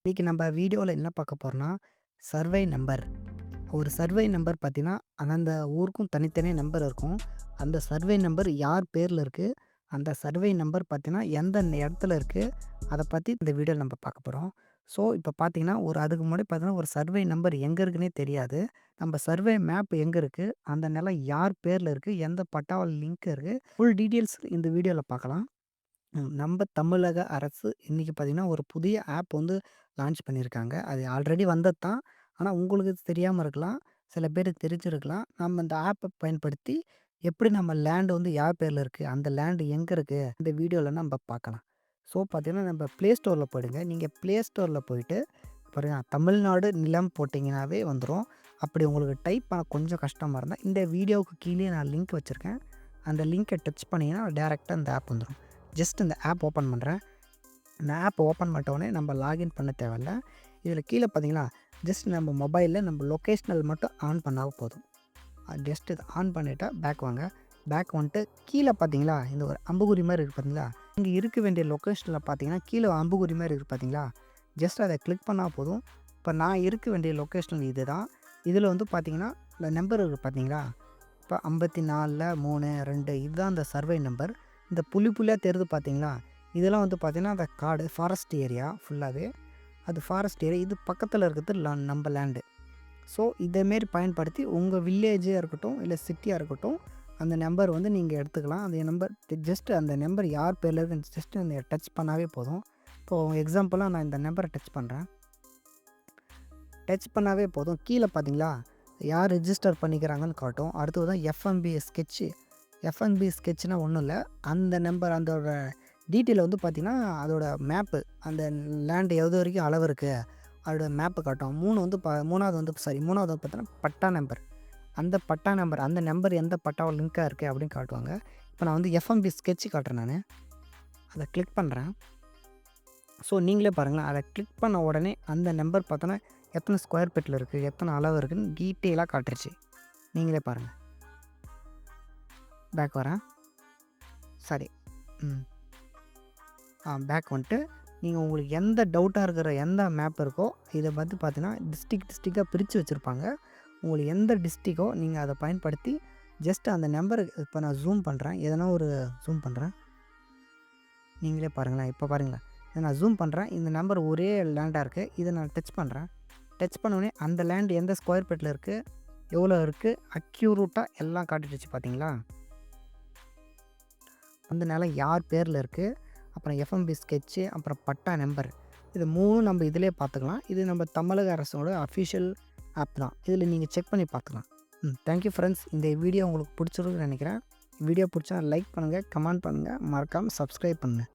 இன்னைக்கு நம்ம வீடியோவில் என்ன பார்க்க போறோம்னா, சர்வே நம்பர். ஒரு சர்வே நம்பர் பார்த்தீங்கன்னா, அந்தந்த ஊருக்கும் தனித்தனியா நம்பர் இருக்கும். அந்த சர்வே நம்பர் யார் பேர்ல இருக்கு? அந்த சர்வே நம்பர் பார்த்தீங்கன்னா, எந்த இடத்துல இருக்கு? அத பத்தி இந்த வீடியோல நம்ம பார்க்க போறோம். ஸோ, இப்போ பார்த்தீங்கன்னா, அதுக்கு முன்னாடி பார்த்தீங்கன்னா, ஒரு சர்வே நம்பர் எங்க இருக்குன்னே தெரியாது. நம்ம சர்வே மேப் எங்க இருக்கு? அந்த நிலம் யார் பேர்ல இருக்கு? எந்த பட்டாவால லிங்க் இருக்கு? ஃபுல் டீட்டெயில்ஸ் இந்த வீடியோல பார்க்கலாம். நம்ம தமிழக அரசு இன்னைக்கு பார்த்தீங்கன்னா, ஒரு புதிய ஆப் வந்து லான்ச் பண்ணியிருக்காங்க. அது ஆல்ரெடி வந்தது தான். ஆனா, உங்களுக்கு தெரியாம இருக்கலாம். சில பேருக்கு தெரிஞ்சிருக்கலாம். நம்ம இந்த ஆப்ப பயன்படுத்தி எப்படி நம்ம லேண்ட் வந்து யார் பேர்ல இருக்கு? அந்த லேண்ட் எங்க இருக்கு? இந்த வீடியோல நம்ம பார்க்கலாம். ஸோ, பார்த்தீங்கன்னா, நம்ம Play Storeல போயிடுங்க. நீங்க Play Storeல போயிட்டு பாருங்க தமிழ்நாடு நிலம் போட்டிங்கனாவே வந்துரும். அப்படி உங்களுக்கு டைப் பண்ண கொஞ்சம் கஷ்டமா இருந்தா, இந்த வீடியோவுக்கு கீழயே நான் லிங்க் வச்சிருக்கேன். அந்த லிங்க்க டச் பண்ணீங்கன்னா, டைரக்ட்டா இந்த ஆப் வந்துரும். ஜஸ்ட் இந்த ஆப் ஓப்பன் பண்றேன். இந்த ஆப் ஓப்பன் பண்ணிட்டோனே நம்ம லாகின் பண்ண தேவையில்ல. இதில கீழ பார்த்தீங்களா, ஜஸ்ட் நம்ம மொபைல்ல நம்ம லொகேஷனல் மட்டும் ஆன் பண்ணா போதும். ஜஸ்ட் இத ஆன் பண்ணிட்டா பேக் வாங்க. பேக் வந்துட்டு கீழ பார்த்தீங்களா, இந்த ஒரு அம்புக்குறி மாரி இருக்கு பார்த்தீங்களா, இங்க இருக்க வேண்டிய லொகேஷன்ல பார்த்தீங்கன்னா, கீழ அம்புக்குறி மாரி இருக்கு பார்த்தீங்களா, ஜஸ்ட் அத கிளிக் பண்ணா போதும். இப்ப நான் இருக்க வேண்டிய லொகேஷன் இதுதான். இதில வந்து பார்த்தீங்கன்னா, இந்த நம்பர் இருக்கு பார்த்தீங்களா, இப்ப 54ல 3, 2 இதுதான் அந்த சர்வே நம்பர். இந்த புள்ளி புள்ளியா தெரியுது பார்த்தீங்களா, இதெல்லாம் வந்து பார்த்தீங்கன்னா, அந்த காடு ஃபாரஸ்ட் ஏரியா ஃபுல்லாவே. அது ஃபாரஸ்ட் ஏரியா. இது பக்கத்தில இருக்கிறது நம்ம லேண்டு. ஸோ, இதேமாரி பயன்படுத்தி உங்க வில்லேஜா இருக்கட்டும், இல்ல சிட்டியா இருக்கட்டும், அந்த நம்பர் வந்து நீங்க எடுத்துக்கலாம். அந்த நம்பர் ஜஸ்ட் அந்த நம்பர் யார் பேர்ல இருக்குன்னு ஜஸ்ட் அந்த டச் பண்ணாவே போதும். இப்போ எக்ஸாம்பிளா நான் இந்த நம்பர டச் பண்றேன். டச் பண்ணாவே போதும். கீழ பார்த்தீங்களா, யார் ரிஜிஸ்டர் பண்ணிக்கிறாங்கன்னு காட்டும். அடுத்தது தான் எஃப்எம்பி ஸ்கெட்ச். எஃப்என்பி ஸ்கெட்ச்னா ஒண்ணும் இல்ல. அந்த நம்பர் அதோட டீட்டெயில் வந்து பார்த்தீங்கன்னா, அதோட மேப்பு அந்த லேண்ட் எது வரைக்கும் அளவு இருக்கு, அதோட மேப்பு காட்டும். 3 வந்து 3வது வந்து சாரி 3வது வந்து பார்த்தீங்கன்னா, பட்டா நம்பர். அந்த பட்டா நம்பர் அந்த நம்பர் எந்த பட்டாவோட லிங்க்கா இருக்கு அப்படின்னு காட்டுவாங்க. இப்போ நான் வந்து எஃப்எம்பி ஸ்கெட்ச் காட்டுறேன் நானு. அத கிளிக் பண்றேன். ஸோ, நீங்களே பாருங்களேன். அத கிளிக் பண்ண உடனே அந்த நம்பர் பார்த்தோன்னா, எத்தன ஸ்கொயர் ஃபீட்ல இருக்கு, எத்தன அளவு இருக்குன்னு டீட்டெயிலா காட்டுருச்சு. நீங்களே பாருங்க. பேக் வரேன். சாரி. ம். பேக் வந்துட்டு நீங்கள் உங்களுக்கு எந்த டவுட்டாக இருக்கிற எந்த மேப் இருக்கோ இதை வந்து பார்த்தீங்கன்னா டிஸ்ட்ரிக்டாக பிரித்து வச்சுருப்பாங்க. உங்களுக்கு எந்த டிஸ்ட்ரிக்கோ நீங்கள் அதை பயன்படுத்தி ஜஸ்ட் அந்த நம்பர் இப்போ நான் ஜூம் பண்ணுறேன். எதனா ஒரு ஜூம் பண்ணுறேன். நீங்களே பாருங்களேன். இப்போ பாருங்களேன். இதை நான் ஜூம் பண்ணுறேன். இந்த நம்பர் ஒரே லேண்டாக இருக்குது. இதை நான் டச் பண்ணுறேன். டச் பண்ணோடனே அந்த லேண்ட் எந்த ஸ்கொயர் ஃபீட்டில் இருக்குது, எவ்வளோ இருக்குது, அக்யூரேட்டாக எல்லாம் காட்டிடுச்சு பார்த்தீங்களா. அந்த நிலம் யார் பேரில் இருக்குது, அப்புறம் எஃப்எம்பி ஸ்கெட்சு, அப்புறம் பட்டா நம்பர். இது 3ம் நம்ம இதிலே பார்த்துக்கலாம். இது நம்ம தமிழக அரசோட அஃபிஷியல் ஆப் தான். இதில் நீங்கள் செக் பண்ணி பார்த்துக்கலாம். Thank you friends. இந்த வீடியோ உங்களுக்கு பிடிச்சிருக்குன்னு நினைக்கிறேன். வீடியோ பிடிச்சா லைக் பண்ணுங்கள், கமெண்ட் பண்ணுங்கள், மறக்காமல் சப்ஸ்கிரைப் பண்ணுங்கள்.